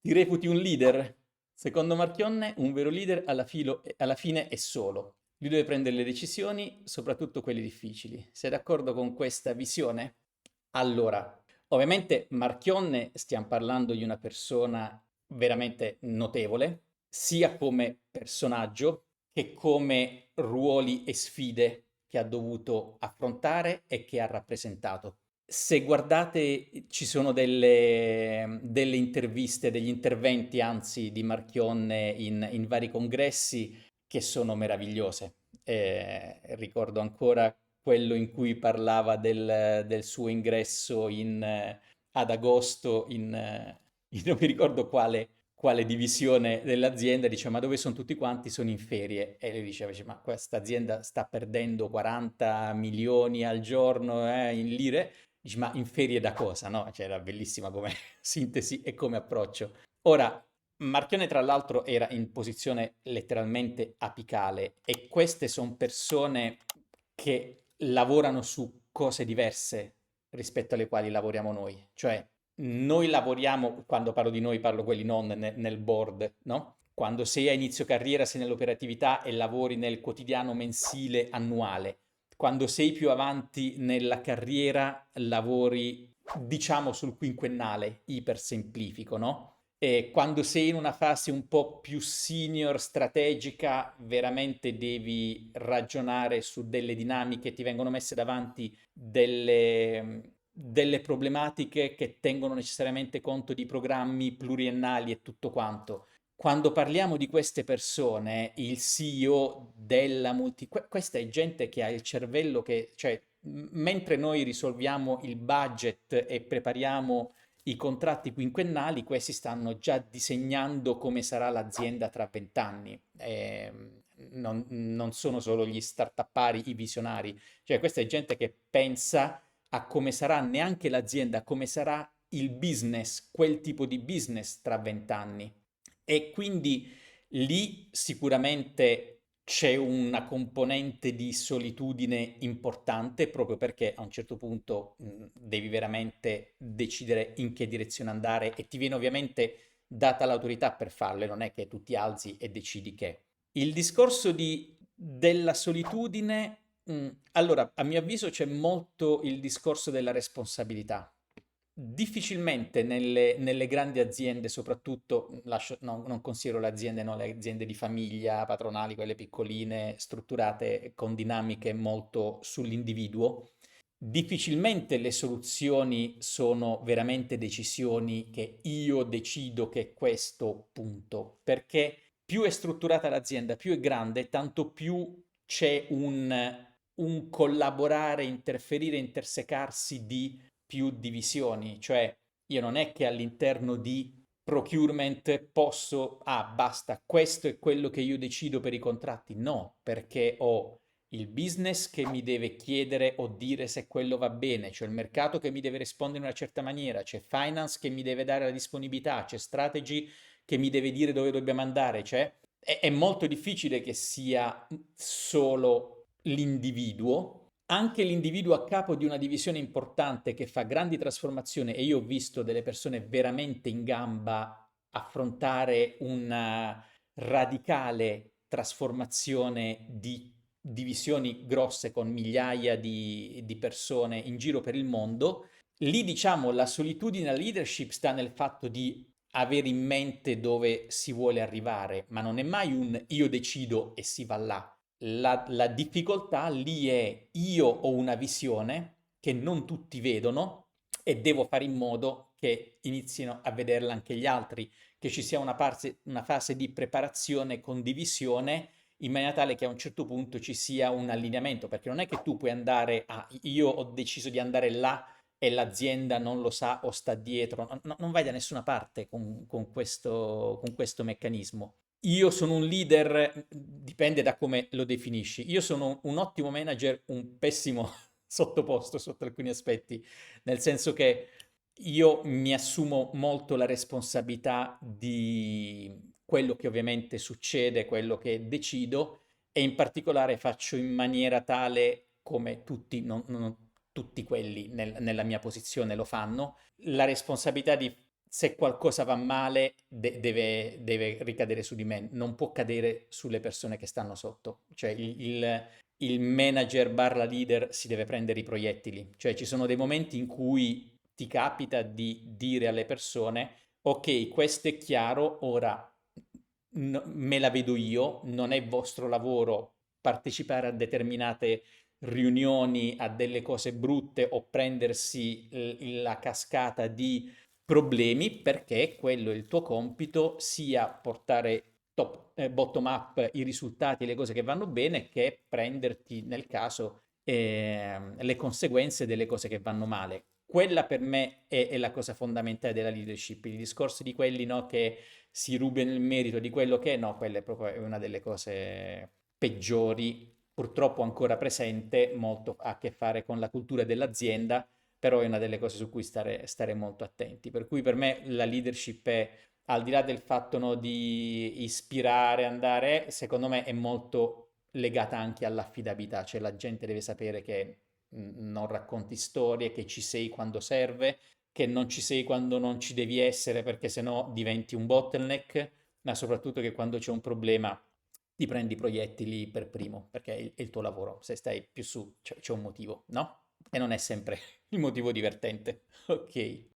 Ti reputi un leader? Secondo Marchionne, un vero leader alla fine è solo. Lui deve prendere le decisioni, soprattutto quelle difficili. Sei d'accordo con questa visione? Allora, ovviamente Marchionne stiamo parlando di una persona veramente notevole, sia come personaggio che come ruoli e sfide che ha dovuto affrontare e che ha rappresentato. Se guardate, ci sono delle interviste, degli interventi, anzi, di Marchionne in vari congressi che sono meravigliose. Ricordo ancora quello in cui parlava del suo ingresso ad agosto non mi ricordo quale divisione dell'azienda, dice ma dove sono tutti quanti? Sono in ferie. E lei diceva, dice, ma questa azienda sta perdendo 40 milioni al giorno in lire. Dici, ma in ferie da cosa, no? Cioè, era bellissima come sintesi e come approccio. Ora, Marchione, tra l'altro, era in posizione letteralmente apicale e queste sono persone che lavorano su cose diverse rispetto alle quali lavoriamo noi. Cioè, noi lavoriamo, quando parlo di noi, parlo quelli non nel board, no? Quando sei a inizio carriera, sei nell'operatività e lavori nel quotidiano mensile annuale. Quando sei più avanti nella carriera, lavori, diciamo, sul quinquennale, ipersemplifico, no? E quando sei in una fase un po' più senior, strategica, veramente devi ragionare su delle dinamiche, ti vengono messe davanti delle problematiche che tengono necessariamente conto di programmi pluriennali e tutto quanto. Quando parliamo di queste persone, il CEO della questa è gente che ha il cervello che, cioè, mentre noi risolviamo il budget e prepariamo i contratti quinquennali, questi stanno già disegnando come sarà l'azienda tra 20 anni. Non sono solo gli startuppari, i visionari, cioè questa è gente che pensa a come sarà neanche l'azienda, come sarà il business, quel tipo di business tra 20 anni. E quindi lì sicuramente c'è una componente di solitudine importante proprio perché a un certo punto devi veramente decidere in che direzione andare e ti viene ovviamente data l'autorità per farlo, e non è che tu ti alzi e decidi che. Il discorso della solitudine, allora, a mio avviso c'è molto il discorso della responsabilità. Difficilmente nelle grandi aziende, soprattutto, non considero le aziende, no, le aziende di famiglia, patronali, quelle piccoline, strutturate con dinamiche molto sull'individuo, difficilmente le soluzioni sono veramente decisioni che io decido che è questo, punto, perché più è strutturata l'azienda, più è grande, tanto più c'è un collaborare, interferire, intersecarsi di più divisioni, cioè io non è che all'interno di procurement posso, basta, questo è quello che io decido per i contratti, no, perché ho il business che mi deve chiedere o dire se quello va bene, c'è il mercato che mi deve rispondere in una certa maniera, c'è finance che mi deve dare la disponibilità, c'è strategy che mi deve dire dove dobbiamo andare, cioè è molto difficile che sia solo l'individuo, anche l'individuo a capo di una divisione importante che fa grandi trasformazioni, e io ho visto delle persone veramente in gamba affrontare una radicale trasformazione di divisioni grosse con migliaia di persone in giro per il mondo. Lì, diciamo, la solitudine e la leadership sta nel fatto di avere in mente dove si vuole arrivare, ma non è mai un io decido e si va là. La difficoltà lì è io ho una visione che non tutti vedono e devo fare in modo che inizino a vederla anche gli altri, che ci sia una fase di preparazione, condivisione, in maniera tale che a un certo punto ci sia un allineamento, perché non è che tu puoi andare io ho deciso di andare là e l'azienda non lo sa o sta dietro, non vai da nessuna parte con questo meccanismo. Io sono un leader, dipende da come lo definisci. Io sono un ottimo manager, un pessimo sottoposto sotto alcuni aspetti, nel senso che io mi assumo molto la responsabilità di quello che ovviamente succede, quello che decido, e in particolare faccio in maniera tale, come tutti, non tutti quelli nella mia posizione lo fanno, la responsabilità di se qualcosa va male deve ricadere su di me, non può cadere sulle persone che stanno sotto. Cioè il manager barra leader si deve prendere i proiettili. Cioè ci sono dei momenti in cui ti capita di dire alle persone, ok, questo è chiaro, ora me la vedo io, non è vostro lavoro partecipare a determinate riunioni, a delle cose brutte o prendersi la cascata di problemi, perché quello è il tuo compito, sia portare bottom up i risultati e le cose che vanno bene, che prenderti nel caso le conseguenze delle cose che vanno male. Quella per me è la cosa fondamentale della leadership, i discorsi di quelli, no, che si rubano il merito di quello che è, no, quella è proprio una delle cose peggiori, purtroppo ancora presente, molto a che fare con la cultura dell'azienda, però è una delle cose su cui stare molto attenti. Per cui per me la leadership è, al di là del fatto, no, di ispirare, andare, secondo me è molto legata anche all'affidabilità, cioè la gente deve sapere che non racconti storie, che ci sei quando serve, che non ci sei quando non ci devi essere perché sennò diventi un bottleneck, ma soprattutto che quando c'è un problema ti prendi i proiettili per primo, perché è il tuo lavoro. Se stai più su c'è un motivo, no? E non è sempre il motivo divertente. Ok.